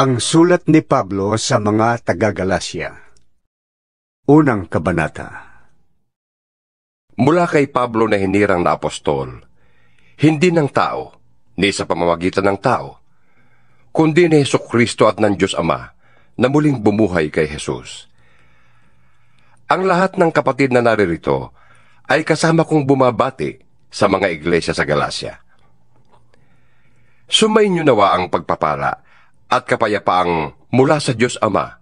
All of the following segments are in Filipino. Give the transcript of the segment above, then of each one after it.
Ang sulat ni Pablo sa mga taga-Galasya. Unang kabanata. Mula kay Pablo na hinirang na apostol, hindi ng tao, ni sa pamamagitan ng tao, kundi ni Hesukristo at ng Diyos Ama na muling bumuhay kay Jesus. Ang lahat ng kapatid na naririto ay kasama kong bumabati sa mga iglesia sa Galasya. Sumainyo nawa ang pagpapala at kapayapaang mula sa Diyos Ama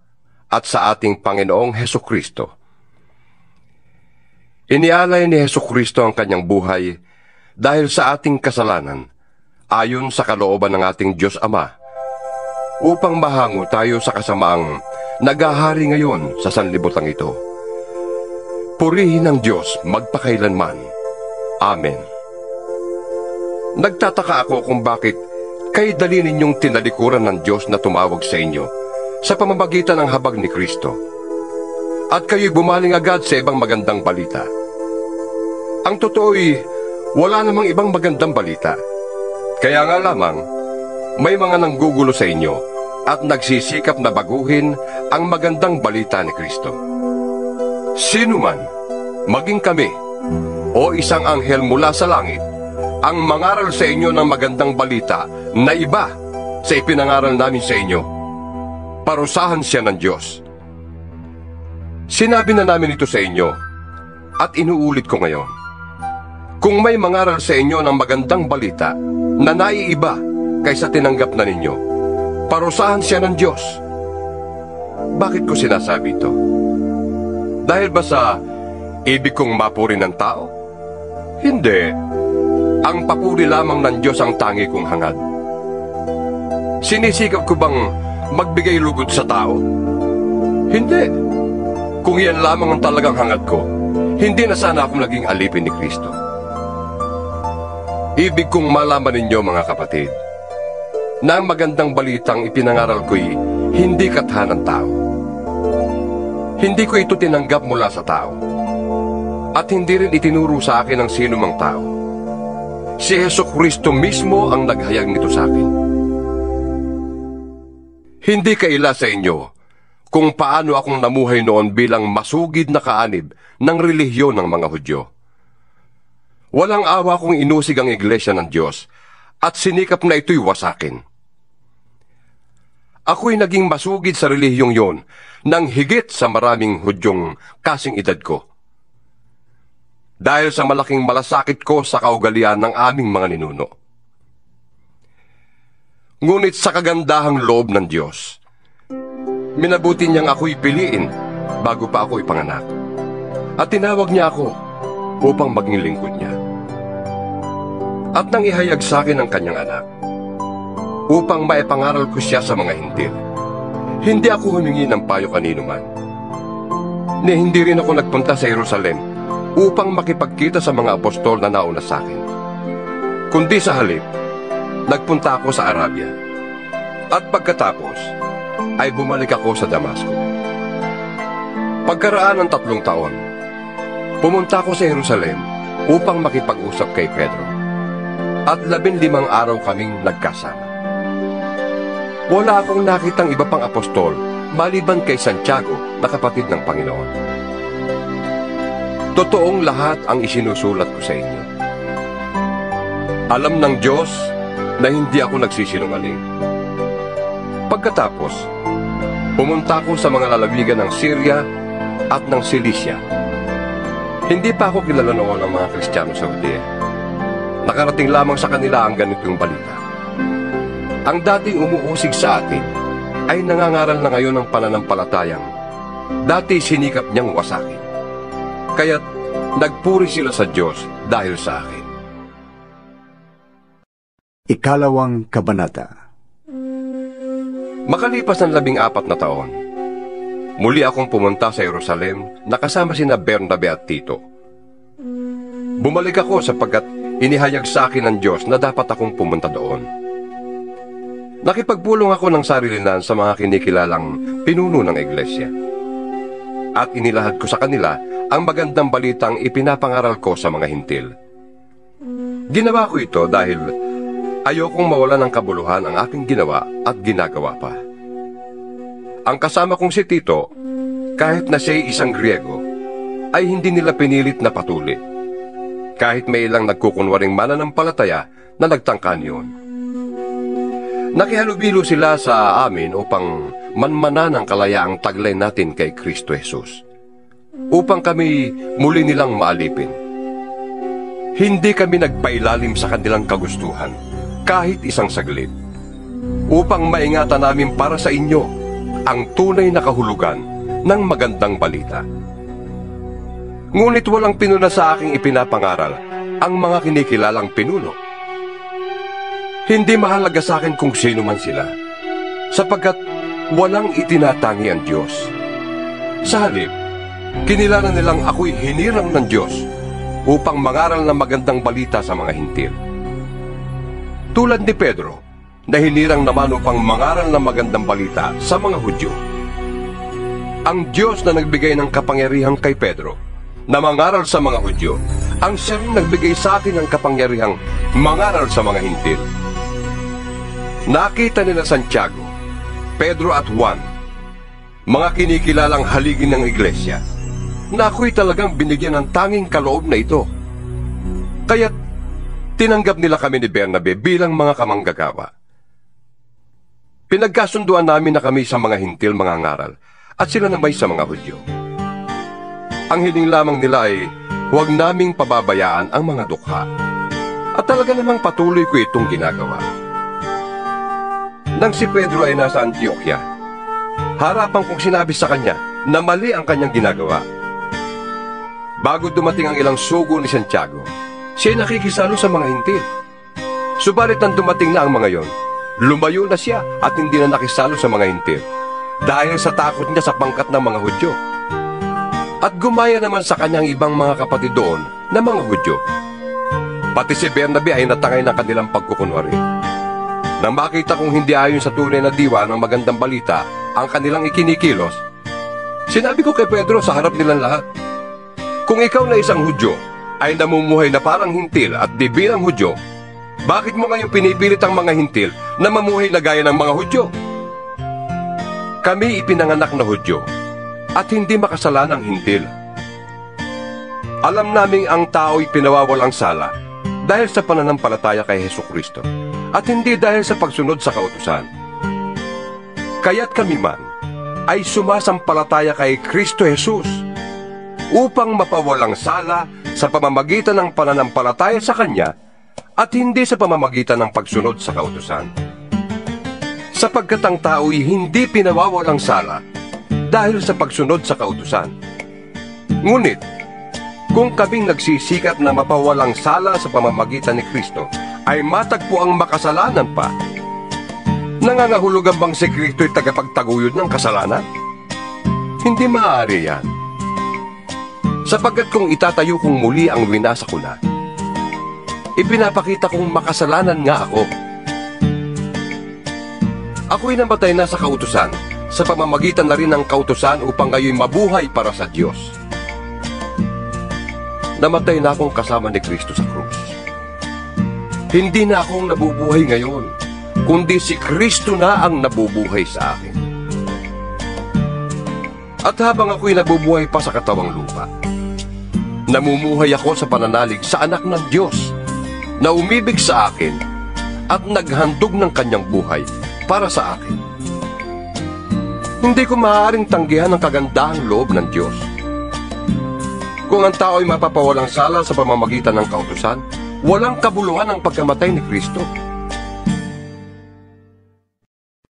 at sa ating Panginoong Hesukristo. Inialay ni Hesukristo ang kanyang buhay dahil sa ating kasalanan, ayon sa kalooban ng ating Diyos Ama, upang mahango tayo sa kasamaang naghahari ngayon sa sanlibutan ito. Purihin ng Diyos magpakailanman. Amen. Nagtataka ako kung bakit kay dali ninyong tinalikuran ng Diyos na tumawag sa inyo sa pamamagitan ng habag ni Kristo, at kayo'y bumaling agad sa ibang magandang balita. Ang totoo'y wala namang ibang magandang balita. Kaya nga lamang, may mga nanggugulo sa inyo at nagsisikap na baguhin ang magandang balita ni Kristo. Sino man, maging kami, o isang anghel mula sa langit, ang mangaral sa inyo ng magandang balita na iba sa ipinangaral namin sa inyo, parusahan siya ng Diyos. Sinabi na namin ito sa inyo, at inuulit ko ngayon. Kung may mangaral sa inyo ng magandang balita na naiiba kaysa tinanggap na ninyo, parusahan siya ng Diyos. Bakit ko sinasabi ito? Dahil ba sa ibig kong mapuri ng tao? Hindi. Ang papuri lamang ng Diyos ang tangi kong hangad. Sinisikap ko bang magbigay lugod sa tao? Hindi. Kung yan lamang ang talagang hangad ko, hindi na sana akong naging alipin ni Kristo. Ibig kong malaman ninyo, mga kapatid, na ang magandang balitang ipinangaral ko'y hindi katha ng tao. Hindi ko ito tinanggap mula sa tao, at hindi rin itinuro sa akin ng sino mang tao. Si Hesukristo mismo ang naghayag nito sa akin. Hindi kaila sa inyo kung paano akong namuhay noon bilang masugid na kaanib ng relihiyon ng mga Hudyo. Walang awa kong inusig ang iglesia ng Diyos at sinikap na ito'y wasakin. Ako'y naging masugid sa relihiyong yon nang higit sa maraming Hudyong kasing edad ko. Dahil sa malaking malasakit ko sa kaugalian ng aming mga ninuno. Ngunit sa kagandahang loob ng Diyos, minabuti niyang ako'y piliin bago pa ako ipanganak. At tinawag niya ako upang maging lingkod niya. At nang ihayag sa akin ang kanyang anak, upang maipangaral ko siya sa mga hintil, hindi ako humingi ng payo kanino man. Hindi rin ako nagpunta sa Jerusalem upang makipagkita sa mga apostol na nauna sa akin. Kundi sa halip, nagpunta ako sa Arabia. At pagkatapos, ay bumalik ako sa Damasco. Pagkaraan ng 3 taon, pumunta ako sa Jerusalem upang makipag-usap kay Pedro. At 15 araw kaming nagkasama. Wala akong nakitang iba pang apostol maliban kay Santiago na kapatid ng Panginoon. Totoong lahat ang isinusulat ko sa inyo. Alam ng Diyos na hindi ako nagsisinungaling. Pagkatapos, pumunta ako sa mga lalawigan ng Syria at ng Cilicia. Hindi pa ako kilala noon ng mga Kristiyano sa Judea. Nakarating lamang sa kanila ang ganitong balita. Ang dating umuusig sa atin ay nangangaral na ngayon ng pananampalatayang dati sinikap niyang wasakin. Kaya't nagpuri sila sa Diyos dahil sa akin. Ikalawang kabanata. Makalipas ng 14 na taon, muli akong pumunta sa Jerusalem na kasama sina Bernabe at Tito. Bumalik ako sapagkat inihayag sa akin ng Diyos na dapat akong pumunta doon. Nakipagpulong ako ng sarilinan sa mga kinikilalang pinuno ng iglesia. At inilahad ko sa kanila ang magandang balitang ipinapangaral ko sa mga hintil. Ginawa ko ito dahil ayokong mawala ng kabuluhan ang aking ginawa at ginagawa pa. Ang kasama kong si Tito, kahit na siya'y isang Griego, ay hindi nila pinilit na patuli. Kahit may ilang nagkukunwaring mananampalataya na nagtangkan yun. Nakihalubilo sila sa amin upang manmana ng kalayaang taglay natin kay Kristo Jesus, upang kami muli nilang maalipin. Hindi kami nagpailalim sa kanilang kagustuhan, kahit isang saglit, upang maingatan namin para sa inyo ang tunay na kahulugan ng magandang balita. Ngunit walang pinuna sa aking ipinapangaral ang mga kinikilalang pinuno. Hindi mahalaga sa akin kung sino man sila, sapagkat walang itinatangi ang Diyos. Sa halip, kinilala nilang ako'y hinirang ng Diyos upang mangaral ng magandang balita sa mga hintil. Tulad ni Pedro, na hinirang naman upang mangaral ng magandang balita sa mga Hudyo. Ang Diyos na nagbigay ng kapangyarihan kay Pedro na mangaral sa mga Hudyo, ang siya rin nagbigay sa akin ng kapangyarihang mangaral sa mga hintil. Nakita nila Santiago, Pedro at Juan, mga kinikilalang haligi ng iglesia, na ako'y talagang binigyan ng tanging kaloob na ito. Kaya't tinanggap nila kami ni Bernabe bilang mga kamanggagawa. Pinagkasunduan namin na kami sa mga hintil mangangaral at sila naman sa mga Hudyo. Ang hiling lamang nila ay huwag naming pababayaan ang mga dukha. At talaga namang patuloy ko itong ginagawa. Nang si Pedro ay nasa Antioquia, harapan kong sinabi sa kanya na mali ang kanyang ginagawa. Bago dumating ang ilang sugo ni Santiago, siya ay nakikisalo sa mga hintil. Subalit nang dumating na ang mga yon, lumayo na siya at hindi na nakisalo sa mga hintil dahil sa takot niya sa pangkat ng mga Hudyo. At gumaya naman sa kanyang ibang mga kapatid doon na mga Hudyo. Pati si Bernabe ay natangay ng kanilang pagkukunwari. Nang makita kong hindi ayon sa tunay na diwa ng magandang balita ang kanilang ikinikilos, sinabi ko kay Pedro sa harap nilang lahat, kung ikaw na isang Hudyo ay namumuhay na parang hintil at di bilang Hudyo, bakit mo ngayon pinipilit ang mga hintil na mamuhay na gaya ng mga Hudyo? Kami ipinanganak na Hudyo at hindi makasalanang hintil. Alam naming ang tao'y pinawawalang sala dahil sa pananampalataya kay Hesukristo at hindi dahil sa pagsunod sa kautusan. Kaya't kami man ay sumasampalataya kay Kristo Jesus upang mapawalang sala sa pamamagitan ng pananampalataya sa Kanya at hindi sa pamamagitan ng pagsunod sa kautusan. Sapagkat ang tao'y hindi pinawawalang sala dahil sa pagsunod sa kautusan. Ngunit, kung kaming nagsisikap na mapawalang sala sa pamamagitan ni Kristo, ay matagpo ang makasalanan pa, nangangahulugan bang si Kristo'y tagapagtaguyod ng kasalanan? Hindi maaari yan. Sapagkat kung itatayo kong muli ang winasa ko na, ipinapakita kong makasalanan nga ako. Ako'y namatay na sa kautusan, sa pamamagitan na rin ng kautusan upang kayo'y mabuhay para sa Diyos. Namatay na akong kasama ni Kristo sa krus. Hindi na akong nabubuhay ngayon, kundi si Kristo na ang nabubuhay sa akin. At habang ako'y nabubuhay pa sa katawang lupa, namumuhay ako sa pananalig sa anak ng Diyos na umibig sa akin at naghandog ng kanyang buhay para sa akin. Hindi ko maaaring tanggihan ang kagandahang loob ng Diyos. Kung ang tao ay mapapawalang sala sa pamamagitan ng kautusan, walang kabuluhan ang pagkamatay ni Kristo.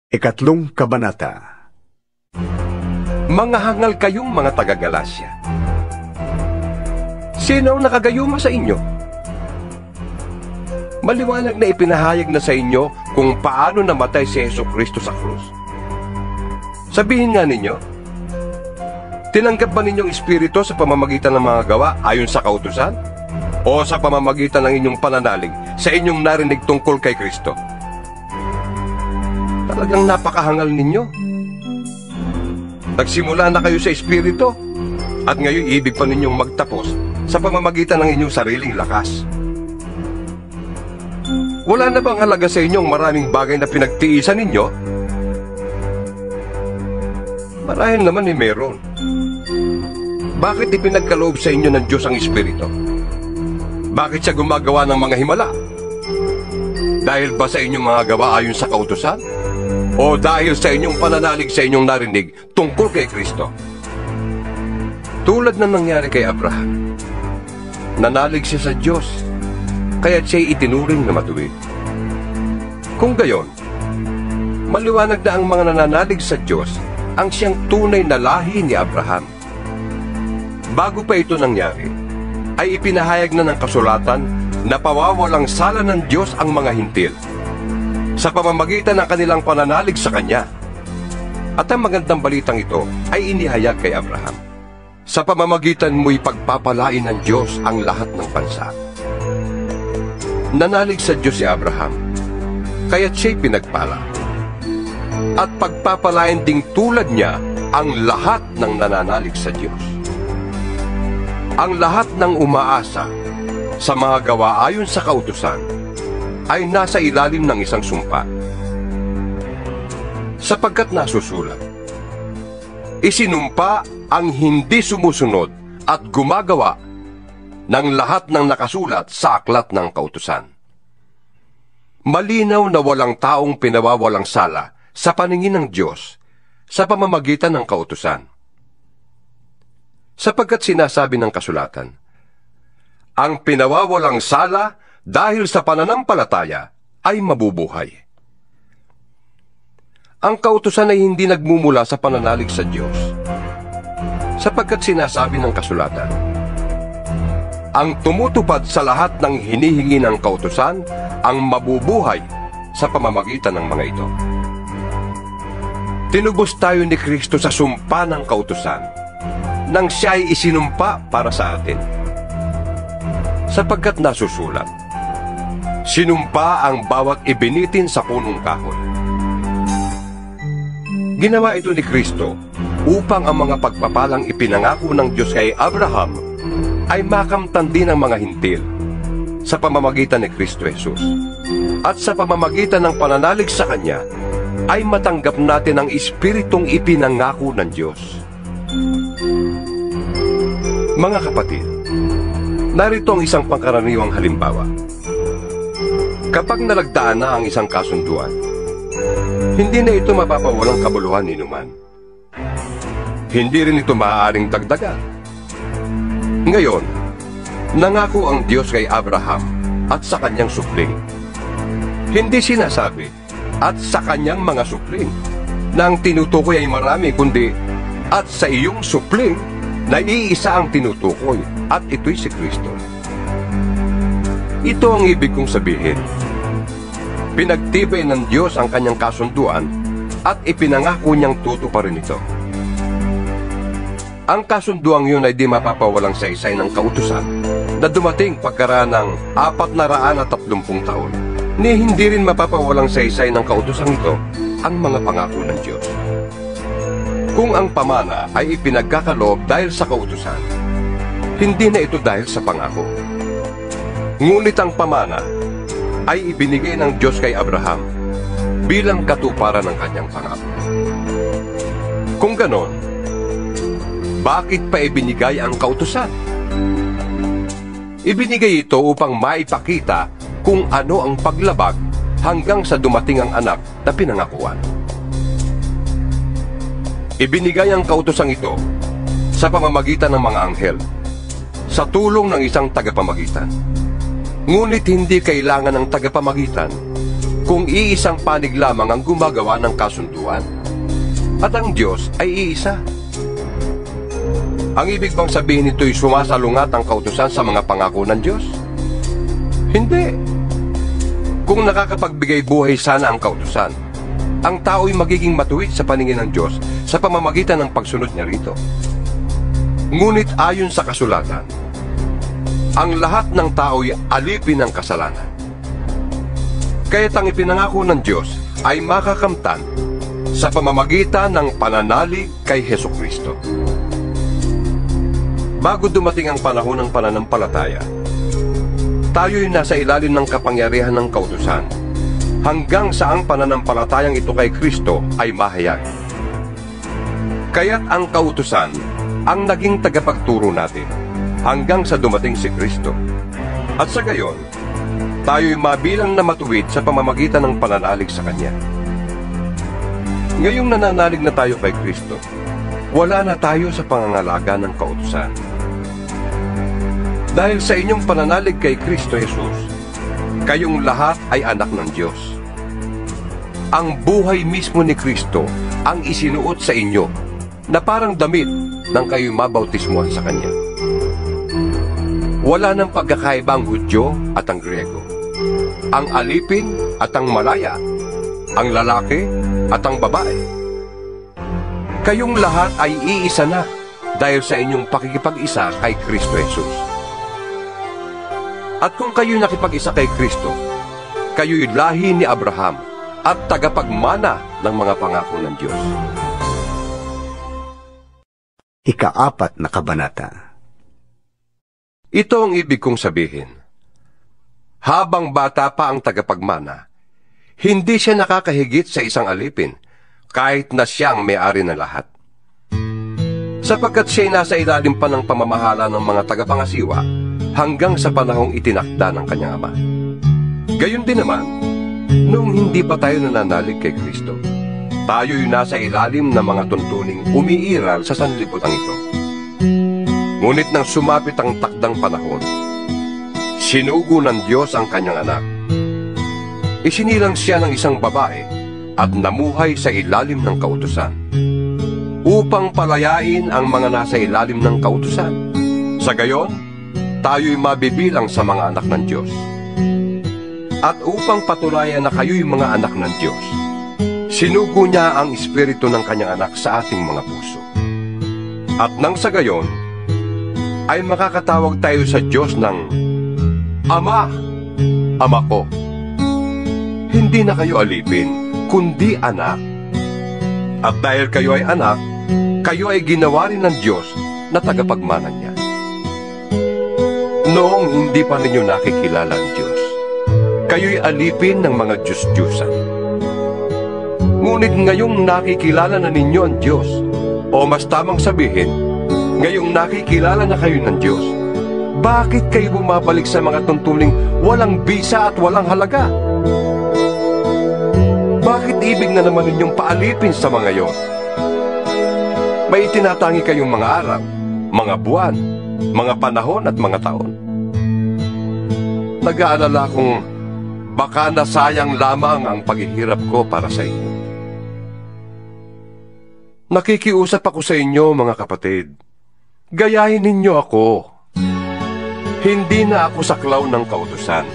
Ikatlong kabanata. Mga hangal kayong mga taga-Galasya. Sino ang nakagayuma sa inyo? Maliwanag na ipinahayag na sa inyo kung paano namatay si Hesukristo sa krus. Sabihin nga ninyo, tinanggap ba ninyong espiritu sa pamamagitan ng mga gawa ayon sa kautusan? O sa pamamagitan ng inyong pananalig sa inyong narinig tungkol kay Kristo? Talagang napakahangal ninyo. Nagsimula na kayo sa espiritu at ngayon ibig pa ninyong magtapos sa pamamagitan ng inyong sariling lakas. Wala na bang halaga sa inyong maraming bagay na pinagtiisan ninyo? Marahil naman meron. Bakit ipinagkaloob sa inyo ng Diyos ang Espiritu? Bakit siya gumagawa ng mga himala? Dahil ba sa inyong mga gawa ayon sa kautusan? O dahil sa inyong pananalig sa inyong narinig tungkol kay Kristo? Tulad na nangyari kay Abraham, nanalig siya sa Diyos, kaya siya'y itinuring na matuwid. Kung gayon, maliwanag na ang mga nananalig sa Diyos ang siyang tunay na lahi ni Abraham. Bago pa ito nangyari, ay ipinahayag na ng kasulatan na pawawalang sala ng Diyos ang mga hintil sa pamamagitan ng kanilang pananalig sa Kanya. At ang magandang balitang ito ay inihayag kay Abraham. Sa pamamagitan mo'y pagpapalain ng Diyos ang lahat ng bansa. Nanalig sa Diyos si Abraham, kaya't siya'y pinagpala. At pagpapalain ding tulad niya ang lahat ng nananalig sa Diyos. Ang lahat ng umaasa sa mga gawa ayon sa kautusan ay nasa ilalim ng isang sumpa. Sapagkat nasusulat, isinumpa ang hindi sumusunod at gumagawa ng lahat ng nakasulat sa aklat ng kautusan. Malinaw na walang taong pinawawalang sala sa paningin ng Diyos sa pamamagitan ng kautusan. Sapagkat sinasabi ng kasulatan, ang pinawawalang sala dahil sa pananampalataya ay mabubuhay. Ang kautusan ay hindi nagmumula sa pananalig sa Diyos. Sapagkat sinasabi ng kasulatan, ang tumutupad sa lahat ng hinihingi ng kautusan ang mabubuhay sa pamamagitan ng mga ito. Tinubos tayo ni Kristo sa sumpa ng kautusan nang siya ay isinumpa para sa atin. Sapagkat nasusulat, sinumpa ang bawat ibinitin sa punong kahoy. Ginawa ito ni Kristo upang ang mga pagpapalang ipinangako ng Diyos kay Abraham ay makamtan din ng mga hintil sa pamamagitan ni Kristo Jesus. At sa pamamagitan ng pananalig sa Kanya, ay matanggap natin ang Espiritong ipinangako ng Diyos. Mga kapatid, narito ang isang pangkaraniwang halimbawa. Kapag nalagdaan na ang isang kasunduan, hindi na ito mapapawalang kabuluhan ni numan. Hindi rin ito maaaring dagdagan. Ngayon, nangako ang Diyos kay Abraham at sa kanyang supling. Hindi sinasabi, at sa kanyang mga supling, na ang tinutukoy ay marami, kundi at sa iyong supling na iisa ang tinutukoy, at ito'y si Kristo. Ito ang ibig kong sabihin. Pinagtibay ng Diyos ang kanyang kasunduan at ipinangako niyang tutuparin ito. Ang kasunduang yun ay di mapapawalang saysay ng kautusan na dumating pagkaraan ng 430 taon. Ni hindi rin mapapawalang saysay ng kautosang ito ang mga pangako ng Diyos. Kung ang pamana ay ipinagkakaloob dahil sa kautusan, hindi na ito dahil sa pangako. Ngunit ang pamana ay ibinigay ng Diyos kay Abraham bilang katuparan ng kanyang pangako. Kung ganon, bakit pa ibinigay ang kautusan? Ibinigay ito upang maipakita kung ano ang paglabag hanggang sa dumating ang anak na pinangakuan. Ibinigay ang kautosang ito sa pamamagitan ng mga anghel, sa tulong ng isang tagapamagitan. Ngunit hindi kailangan ng tagapamagitan kung iisang panig lamang ang gumagawa ng kasunduan. At ang Diyos ay iisa. Ang ibig bang sabihin nito'y sumasalungat ang kautusan sa mga pangako ng Diyos? Hindi. Kung nakakapagbigay buhay sana ang kautusan, ang tao'y magiging matuwid sa paningin ng Diyos sa pamamagitan ng pagsunod niya rito. Ngunit ayon sa kasulatan, ang lahat ng tao'y alipin ng kasalanan. Kaya't ang ipinangako ng Diyos ay makakamtan sa pamamagitan ng pananalig kay Hesukristo. Bago dumating ang panahon ng pananampalataya, tayo'y nasa ilalim ng kapangyarihan ng kautusan hanggang sa ang pananampalatayang ito kay Kristo ay mahayag. Kaya't ang kautusan ang naging tagapagturo natin hanggang sa dumating si Kristo. At sa gayon, tayo'y mabilang na matuwid sa pamamagitan ng pananalig sa Kanya. Ngayong nananalig na tayo kay Kristo, wala na tayo sa pangangalaga ng kautusan. Dahil sa inyong pananalig kay Kristo Jesus, kayong lahat ay anak ng Diyos. Ang buhay mismo ni Kristo ang isinuot sa inyo na parang damit nang kayo'y mabautismuhan sa Kanya. Wala nang pagkakaiba ang Hudyo at ang Griyego, ang alipin at ang malaya, ang lalaki at ang babae. Kayong lahat ay iisa na dahil sa inyong pakikipag-isa kay Kristo Jesus. At kung kayo'y nakipag-isa kay Kristo, kayo'y lahi ni Abraham at tagapagmana ng mga pangako ng Diyos. Ika-4 na kabanata. Ito ang ibig kong sabihin. Habang bata pa ang tagapagmana, hindi siya nakakahigit sa isang alipin, kahit na siyang may-ari ng lahat. Sapagkat siya'y nasa ilalim pa ng pamamahala ng mga tagapangasiwa hanggang sa panahong itinakda ng kanyang ama. Gayon din naman, noong hindi pa tayo nananalig kay Kristo, tayo'y nasa ilalim ng mga tuntuning umiiral sa sanlibutan ito. Ngunit nang sumapit ang takdang panahon, sinugo ng Diyos ang kanyang anak. Isinilang siya ng isang babae at namuhay sa ilalim ng kautusan, upang palayain ang mga nasa ilalim ng kautusan. Sa gayon, tayo'y mabibilang sa mga anak ng Diyos. At upang patunayan na kayo'y mga anak ng Diyos, sinugo niya ang espiritu ng kanyang anak sa ating mga puso. At nang sa gayon, ay makakatawag tayo sa Diyos ng Ama, Ama ko. Hindi na kayo alipin, kundi anak. At dahil kayo ay anak, kayo ay ginawa rin ng Diyos na tagapagmana niya. Noong hindi pa ninyo nakikilala ang Diyos, kayo'y alipin ng mga Diyos-Diyusan. Ngunit ngayong nakikilala na ninyo ang Diyos, o mas tamang sabihin, ngayong nakikilala na kayo ng Diyos, bakit kayo bumabalik sa mga tuntuning walang bisa at walang halaga? Bakit ibig na naman ninyong paalipin sa mga yon? May itinatangi kayong mga araw, mga buwan, mga panahon at mga taon. Nag-aalala kung baka nasayang lamang ang paghihirap ko para sa inyo. Nakikiusap ako sa inyo, mga kapatid. Gayahin ninyo ako. Hindi na ako saklaw ng kautusan.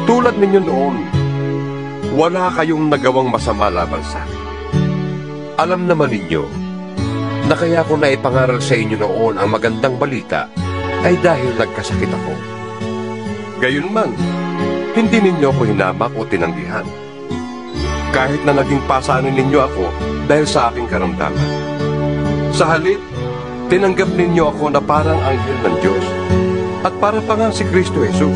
Tulad ninyo noon, wala kayong nagawang masama laban sa akin. Alam naman ninyo na kaya ko na ipangaral sa inyo noon ang magandang balita ay dahil nagkasakit ako. Gayunman, hindi ninyo ako hinamak o tinanggihan. Kahit na naging pasanin ninyo ako dahil sa aking karamdaman. Sa halip, tinanggap ninyo ako na parang anghel ng Diyos at para pa nga si Kristo Jesus.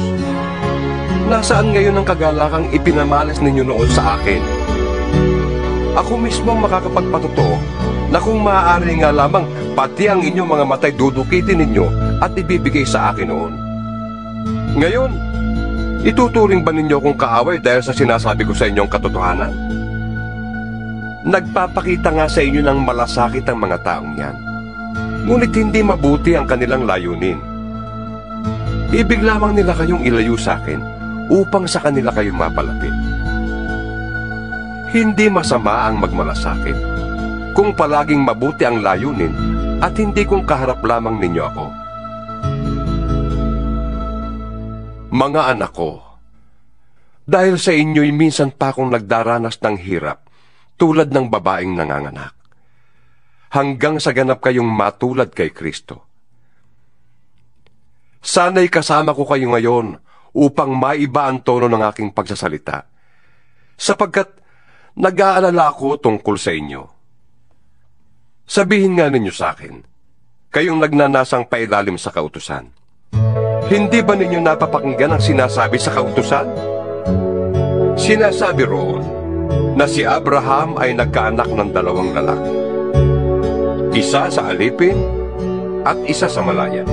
Nasaan ngayon ang kagalakang ipinamalas ninyo noon sa akin? Ako mismo ang makakapagpatotoo na kung maaari nga lamang pati ang inyong mga matay dudukitin ninyo at ibibigay sa akin noon. Ngayon, ituturing ba ninyo kung kaaway dahil sa sinasabi ko sa inyong katotohanan? Nagpapakita nga sa inyo ng malasakit ang mga taong yan. Ngunit hindi mabuti ang kanilang layunin. Ibig lamang nila kayong ilayo sa akin upang sa kanila kayong mapalapit. Hindi masama ang magmalasakit kung palaging mabuti ang layunin at hindi kung kaharap lamang ninyo ako. Mga anak ko, dahil sa inyo'y minsan pa akong nagdaranas ng hirap tulad ng babaeng nanganganak, hanggang sa ganap kayong matulad kay Kristo. Sana'y kasama ko kayo ngayon upang maiba ang tono ng aking pagsasalita, sapagkat nag-aalala ako tungkol sa inyo. Sabihin nga ninyo sa akin, kayong nagnanasang pailalim sa kautusan, hindi ba ninyo napapakinggan ang sinasabi sa kautusan? Sinasabi roon na si Abraham ay nagkaanak ng 2 lalaki. isa sa alipin at isa sa malaya.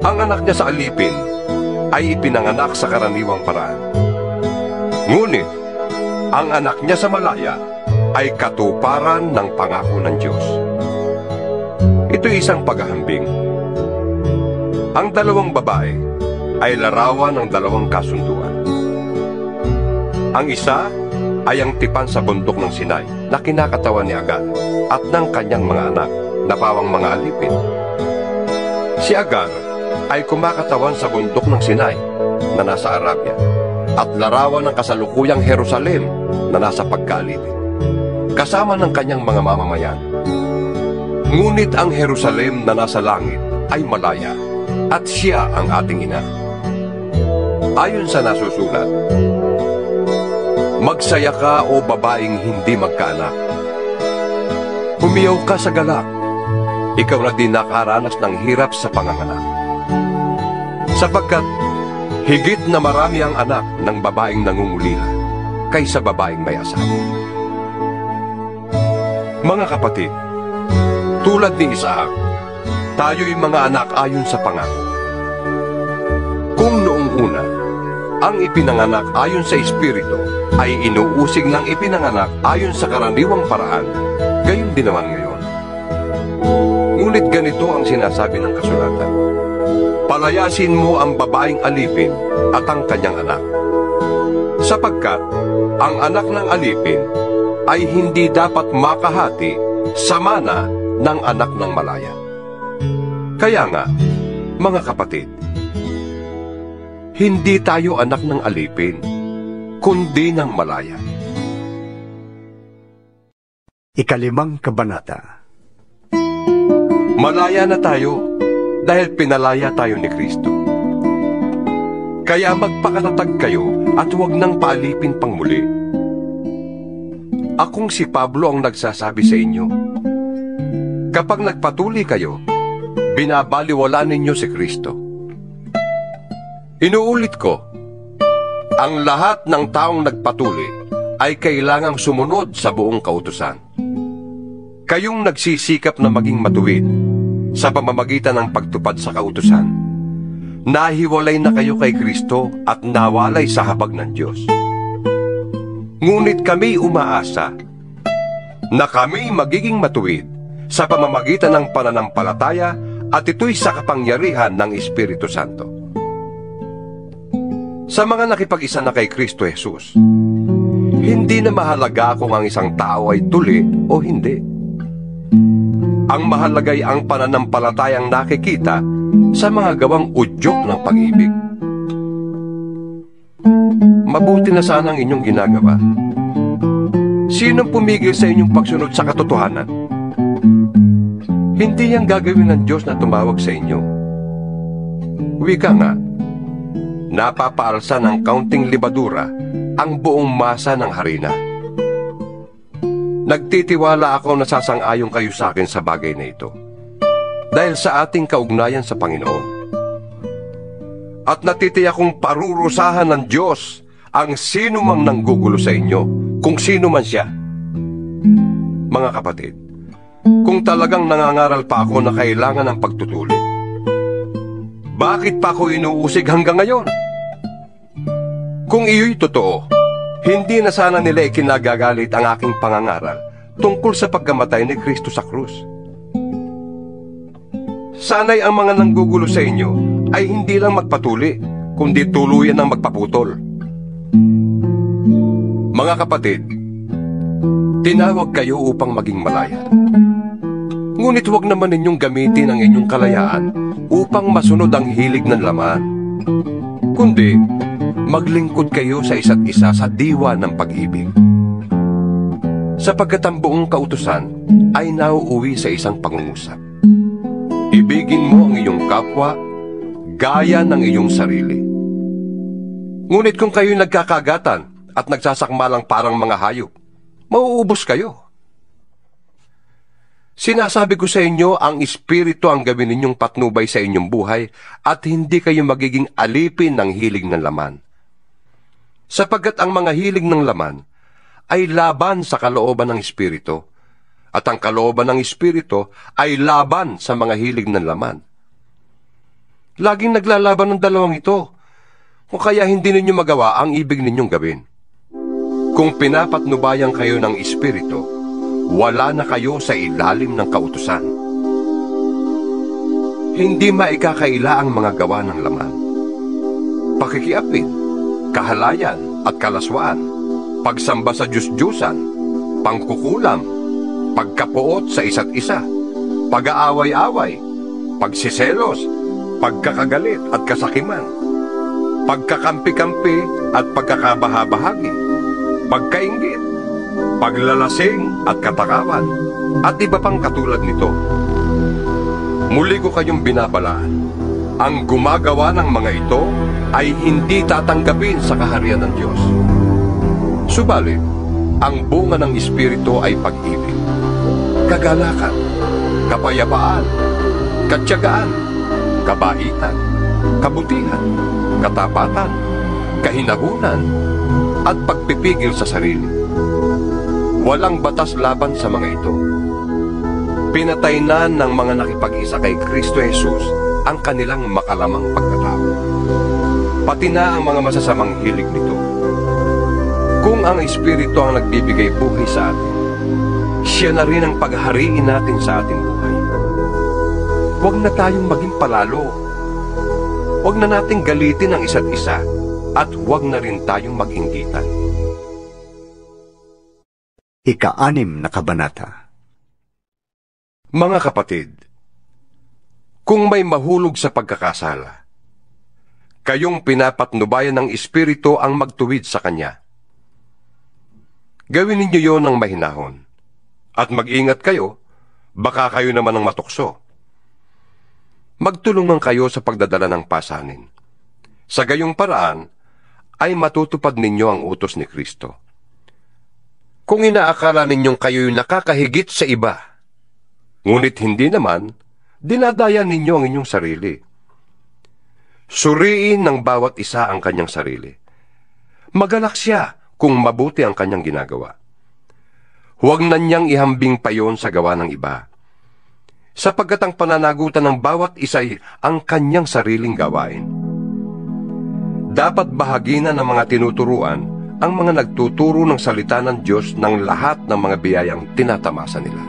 Ang anak niya sa alipin ay ipinanganak sa karaniwang paraan. Ngunit, ang anak niya sa malaya ay katuparan ng pangako ng Diyos. Ito'y isang paghahambing. Ang dalawang babae ay larawan ng dalawang kasunduan. Ang isa ay ang tipan sa bundok ng Sinai na kinakatawan ni Agar at ng kanyang mga anak na pawang mga alipin. Si Agar ay kumakatawan sa bundok ng Sinai na nasa Arabia at larawan ng kasalukuyang Jerusalem na nasa pagkaalipin, kasama ng kanyang mga mamamayan. Ngunit ang Jerusalem na nasa langit ay malaya at siya ang ating ina. Ayon sa nasusulat, magsaya ka o babaeng hindi magkaanak. Humiyaw ka sa galak, ikaw na din nakaranas ng hirap sa panganganak. Sapagkat higit na marami ang anak ng babaeng nangungulila kaysa babaeng may asawa. Mga kapatid, tulad ni Isaac, tayo'y mga anak ayon sa pangako. Kung noong una, ang ipinanganak ayon sa Espiritu ay inuusig ng ipinanganak ayon sa karaniwang paraan, gayon din naman ngayon. Ngunit ganito ang sinasabi ng kasulatan: palayasin mo ang babaeng alipin at ang kanyang anak, sapagkat ang anak ng alipin ay hindi dapat makahati sa mana ng anak ng malaya. Kaya nga, mga kapatid, hindi tayo anak ng alipin, kundi ng malaya. Ikalimang kabanata. Malaya na tayo dahil pinalaya tayo ni Kristo. Kaya magpakatatag kayo at huwag nang paalipin pang muli. Akong si Pablo ang nagsasabi sa inyo, kapag nagpatuloy kayo, binabaliwala ninyo si Kristo. Inuulit ko, ang lahat ng taong nagpatuloy ay kailangang sumunod sa buong kautusan. Kayong nagsisikap na maging matuwid sa pamamagitan ng pagtupad sa kautusan, nahiwalay na kayo kay Kristo at nawalay sa habag ng Diyos. Ngunit kami umaasa na kami magiging matuwid sa pamamagitan ng pananampalataya at ito'y sa kapangyarihan ng Espiritu Santo. Sa mga nakipag-isa na kay Kristo Jesus, hindi na mahalaga kung ang isang tao ay tuli o hindi. Ang mahalagay ang pananampalatayang nakikita sa mga gawang udyok ng pag-ibig. Mabuti na sana ang inyong ginagawa. Sinong pumigil sa inyong pagsunod sa katotohanan? Hindi yang gagawin ng Diyos na tumawag sa inyo. Wika nga, napapaalsa ng kaunting libadura ang buong masa ng harina. Nagtitiwala ako na sasang-ayon kayo sa akin sa bagay na ito, dahil sa ating kaugnayan sa Panginoon. At natitiyak kong parurusahan ng Diyos ang sino mang nanggugulo sa inyo, kung sino man siya. Mga kapatid, kung talagang nangangaral pa ako na kailangan ng pagtutuloy, bakit pa ako inuusig hanggang ngayon? Kung iyo'y totoo, hindi na sana nila ikinagagalit ang aking pangangaral tungkol sa pagkamatay ni Kristo sa krus. Sana'y ang mga nanggugulo sa inyo ay hindi lang magpatuli, kundi tuluyan ng magpaputol. Mga kapatid, tinawag kayo upang maging malaya. Ngunit huwag naman ninyong gamitin ang inyong kalayaan upang masunod ang hilig ng laman, kundi maglingkod kayo sa isa't isa sa diwa ng pag-ibig. Sapagkat ang buong kautusan ay nauuwi sa isang pangungusap. Ibigin mo ang iyong kapwa gaya ng iyong sarili. Ngunit kung kayo'y nagkakagatan at nagsasakmalang parang mga hayop, mauubos kayo. Sinasabi ko sa inyo, ang Espiritu ang gawin ninyong patnubay sa inyong buhay at hindi kayo magiging alipin ng hilig ng laman. Sapagkat ang mga hilig ng laman ay laban sa kalooban ng Espiritu at ang kalooban ng Espiritu ay laban sa mga hilig ng laman. Laging naglalaban ng dalawang ito, kung kaya hindi ninyo magawa ang ibig ninyong gawin. Kung pinapatnubayan kayo ng Espiritu, wala na kayo sa ilalim ng kautusan. Hindi maikakaila ang mga gawa ng laman. Pakikiapid, kahalayan at kalaswaan, pagsamba sa Diyos-Diyusan, pangkukulam, pagkapuot sa isa't isa, pag-aaway-away, pagsiselos, pagkakagalit at kasakiman, pagkakampi-kampi at pagkakabahabahagi, pagkainggit, paglalasing at katakawan, at iba pang katulad nito. Muli ko kayong binabalaan, ang gumagawa ng mga ito ay hindi tatanggapin sa kaharian ng Diyos. Subalit, ang bunga ng Espiritu ay pag-ibig, kagalakan, kapayapaan, katyagaan, kabaitan, kabutihan, katapatan, kahinahunan, at pagpipigil sa sarili. Walang batas laban sa mga ito. Pinatay na ng mga nakipag-isa kay Kristo Jesus ang kanilang makalamang pagkatao, pati na ang mga masasamang hilig nito. Kung ang Espiritu ang nagbibigay buhay sa atin, siya na rin ang paghariin natin sa ating buhay. Huwag na tayong maging palalo. Huwag na nating galitin ang isa't isa, at huwag na rin tayong mag-inggitan. Ika-6 na kabanata. Mga kapatid, kung may mahulog sa pagkakasala, kayong pinapatnubayan ng Espiritu ang magtuwid sa Kanya. Gawin ninyo yon ng mahinahon, at mag-ingat kayo, baka kayo naman ang matukso. Magtulungan kayo sa pagdadala ng pasanin. Sa gayong paraan, ay matutupad ninyo ang utos ni Kristo. Kung inaakala ninyong kayo'y nakakahigit sa iba, ngunit hindi naman, dinadaya ninyo ang inyong sarili. Suriin ng bawat isa ang kanyang sarili. Magalak siya kung mabuti ang kanyang ginagawa. Huwag na niyang ihambing pa yon sa gawa ng iba, sapagkat ang pananagutan ng bawat isa'y ang kanyang sariling gawain. Dapat bahaginan ng mga tinuturuan ang mga nagtuturo ng salita ng Diyos ng lahat ng mga biyayang tinatamasa nila.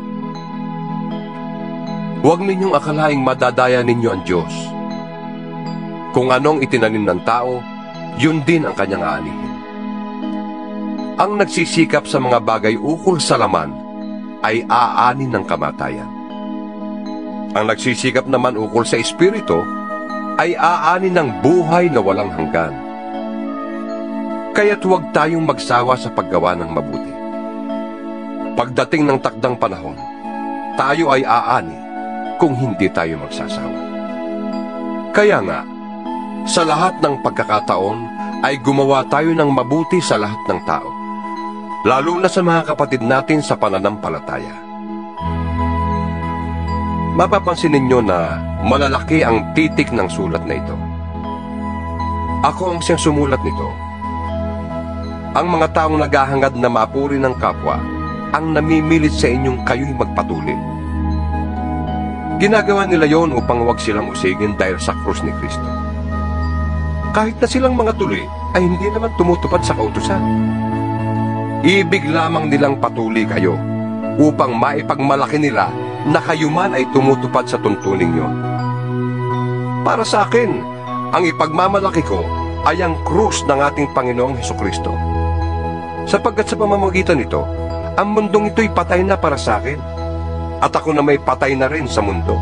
Huwag ninyong akalaing madadaya ninyo ang Diyos. Kung anong itinanim ng tao, yun din ang kanyang aanihin. Ang nagsisikap sa mga bagay ukol sa laman ay aanin ng kamatayan. Ang nagsisikap naman ukol sa Espiritu ay aanin ng buhay na walang hanggan. Kaya't huwag tayong magsawa sa paggawa ng mabuti. Pagdating ng takdang panahon, tayo ay aani kung hindi tayo magsasawa. Kaya nga, sa lahat ng pagkakataon ay gumawa tayo ng mabuti sa lahat ng tao, lalo na sa mga kapatid natin sa pananampalataya. Mapapansin ninyo na malalaki ang titik ng sulat na ito. Ako ang siyang sumulat nito. Ang mga taong naghahangad na mapuri ng kapwa ang namimilit sa inyong kayo'y magpatuloy. Ginagawa nila yon upang huwag silang usigin dahil sa krus ni Kristo. Kahit na silang mga tuli, ay hindi naman tumutupad sa kautusan. Ibig lamang nilang patuloy kayo, upang maipagmalaki nila na kayo man ay tumutupad sa tuntuning yon. Para sa akin, ang ipagmamalaki ko ay ang krus ng ating Panginoong Hesukristo. Sapagkat sa pamamagitan nito, ang mundong ito'y patay na para sa akin, at ako na may patay na rin sa mundo.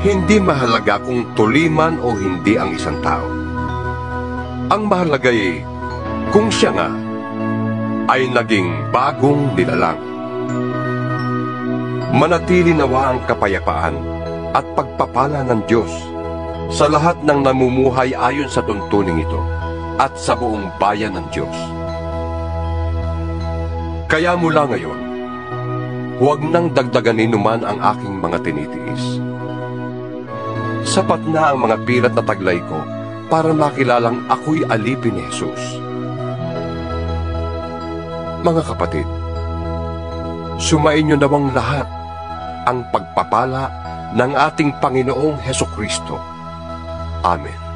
Hindi mahalaga kung tuli man o hindi ang isang tao. Ang mahalaga ay kung siya nga ay naging bagong nilalang. Manatili nawa ang kapayapaan at pagpapala ng Diyos sa lahat ng namumuhay ayon sa tuntuning ito at sa buong bayan ng Diyos. Kaya mula ngayon, huwag nang dagdaganin naman ang aking mga tinitiis. Sapat na ang mga pilat na taglay ko para makilalang ako'y alipin ni Jesus. Mga kapatid, Sumainyo nawang lahat ang pagpapala ng ating Panginoong Hesukristo. Amen.